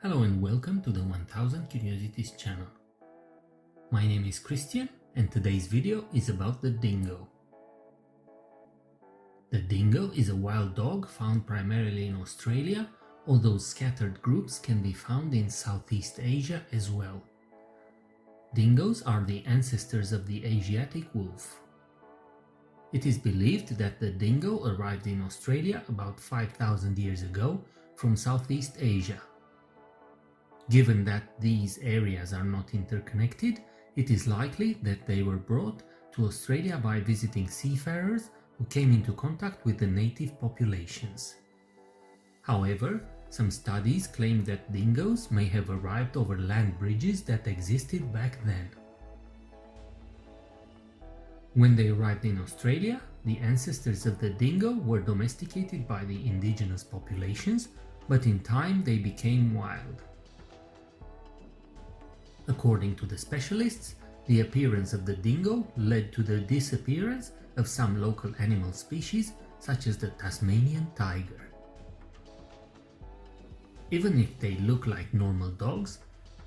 Hello and welcome to the 1000 Curiosities channel. My name is Christian and today's video is about the dingo. The dingo is a wild dog found primarily in Australia, although scattered groups can be found in Southeast Asia as well. Dingoes are the ancestors of the Asiatic wolf. It is believed that the dingo arrived in Australia about 5,000 years ago from Southeast Asia. Given that these areas are not interconnected, it is likely that they were brought to Australia by visiting seafarers who came into contact with the native populations. However, some studies claim that dingoes may have arrived over land bridges that existed back then. When they arrived in Australia, the ancestors of the dingo were domesticated by the indigenous populations, but in time they became wild. According to the specialists, the appearance of the dingo led to the disappearance of some local animal species such as the Tasmanian tiger. Even if they look like normal dogs,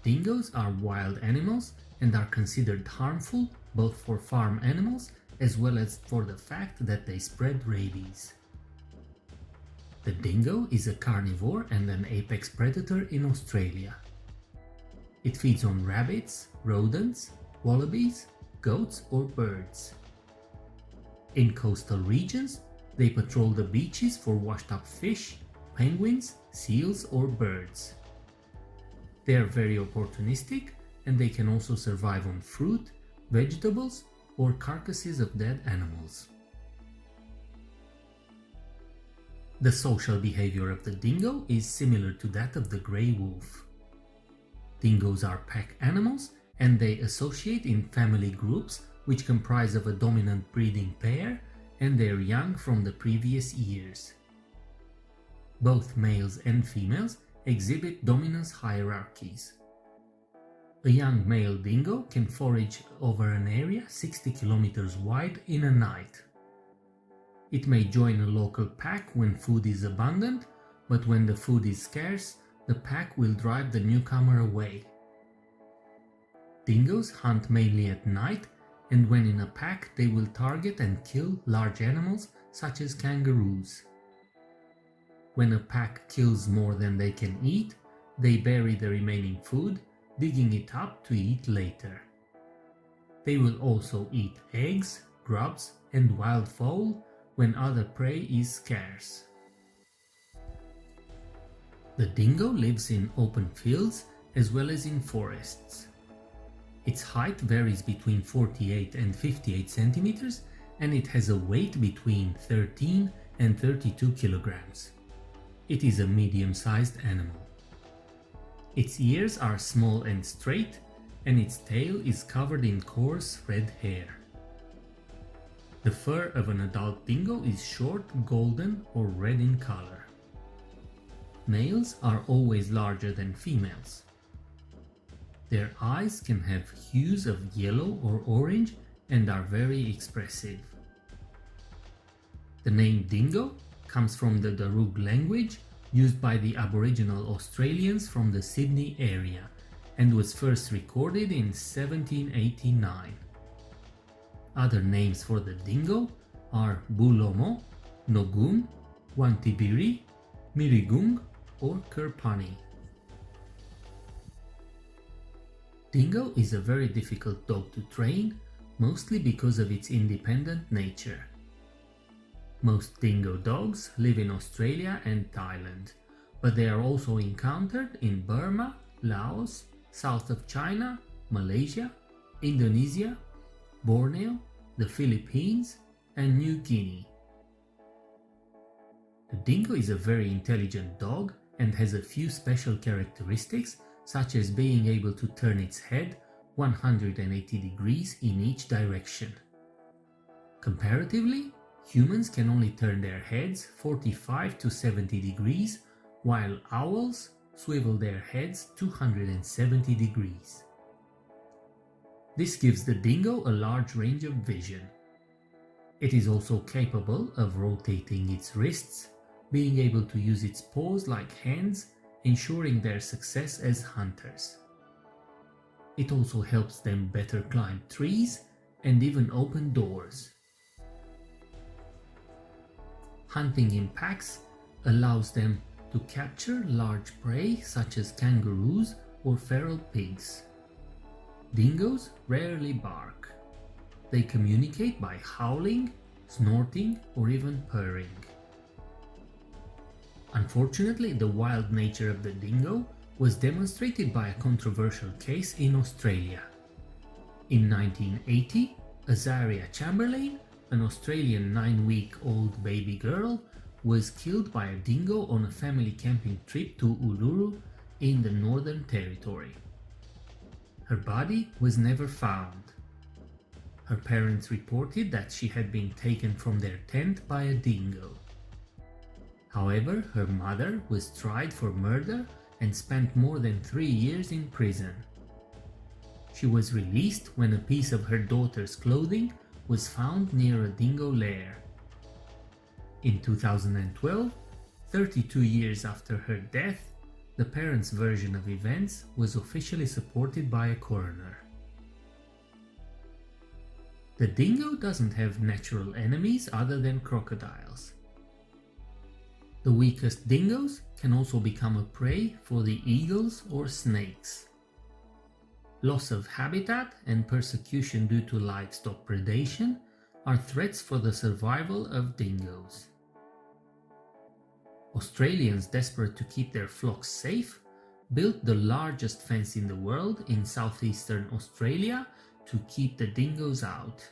dingoes are wild animals and are considered harmful both for farm animals as well as for the fact that they spread rabies. The dingo is a carnivore and an apex predator in Australia. It feeds on rabbits, rodents, wallabies, goats or birds. In coastal regions, they patrol the beaches for washed up fish, penguins, seals or birds. They are very opportunistic and they can also survive on fruit, vegetables or carcasses of dead animals. The social behavior of the dingo is similar to that of the grey wolf. Dingoes are pack animals and they associate in family groups which comprise of a dominant breeding pair and their young from the previous years. Both males and females exhibit dominance hierarchies. A young male dingo can forage over an area 60 kilometers wide in a night. It may join a local pack when food is abundant, but when the food is scarce, the pack will drive the newcomer away. Dingoes hunt mainly at night, and when in a pack they will target and kill large animals such as kangaroos. When a pack kills more than they can eat, they bury the remaining food, digging it up to eat later. They will also eat eggs, grubs and wild fowl when other prey is scarce. The dingo lives in open fields as well as in forests. Its height varies between 48 and 58 centimeters and it has a weight between 13 and 32 kilograms. It is a medium-sized animal. Its ears are small and straight and its tail is covered in coarse red hair. The fur of an adult dingo is short, golden or red in color. Males are always larger than females. Their eyes can have hues of yellow or orange and are very expressive. The name dingo comes from the Darug language used by the Aboriginal Australians from the Sydney area and was first recorded in 1789. Other names for the dingo are Bulomo, Nogun, Wantibiri, Mirigung or Kerpani. Dingo is a very difficult dog to train, mostly because of its independent nature. Most dingo dogs live in Australia and Thailand, but they are also encountered in Burma, Laos, south of China, Malaysia, Indonesia, Borneo, the Philippines and New Guinea. The dingo is a very intelligent dog and has a few special characteristics such as being able to turn its head 180 degrees in each direction. Comparatively, humans can only turn their heads 45 to 70 degrees, while owls swivel their heads 270 degrees. This gives the dingo a large range of vision. It is also capable of rotating its wrists, being able to use its paws like hands ensuring their success as hunters. It also helps them better climb trees and even open doors. Hunting in packs allows them to capture large prey such as kangaroos or feral pigs. Dingoes rarely bark. They communicate by howling, snorting, or even purring. Unfortunately, the wild nature of the dingo was demonstrated by a controversial case in Australia. In 1980, Azaria Chamberlain, an Australian 9-week-old baby girl, was killed by a dingo on a family camping trip to Uluru in the Northern Territory. Her body was never found. Her parents reported that she had been taken from their tent by a dingo. However, her mother was tried for murder and spent more than 3 years in prison. She was released when a piece of her daughter's clothing was found near a dingo lair. In 2012, 32 years after her death, the parents' version of events was officially supported by a coroner. The dingo doesn't have natural enemies other than crocodiles. The weakest dingoes can also become a prey for the eagles or snakes. Loss of habitat and persecution due to livestock predation are threats for the survival of dingoes. Australians desperate to keep their flocks safe built the largest fence in the world in southeastern Australia to keep the dingoes out.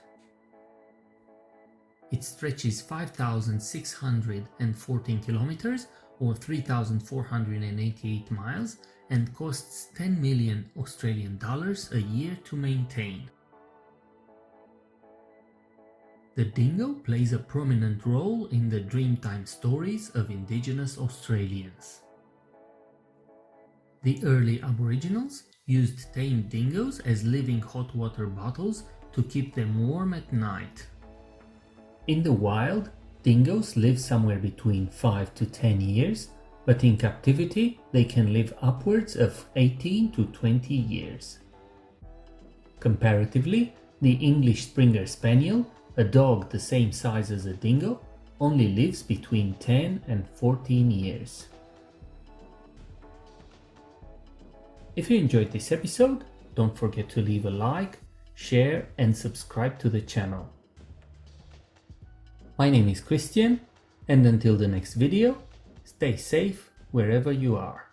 It stretches 5,614 kilometers or 3,488 miles and costs 10 million Australian dollars a year to maintain. The dingo plays a prominent role in the Dreamtime stories of Indigenous Australians. The early Aboriginals used tamed dingoes as living hot water bottles to keep them warm at night. In the wild, dingoes live somewhere between 5 to 10 years, but in captivity they can live upwards of 18 to 20 years. Comparatively, the English Springer Spaniel, a dog the same size as a dingo, only lives between 10 and 14 years. If you enjoyed this episode, don't forget to leave a like, share and subscribe to the channel. My name is Christian, and until the next video, stay safe wherever you are.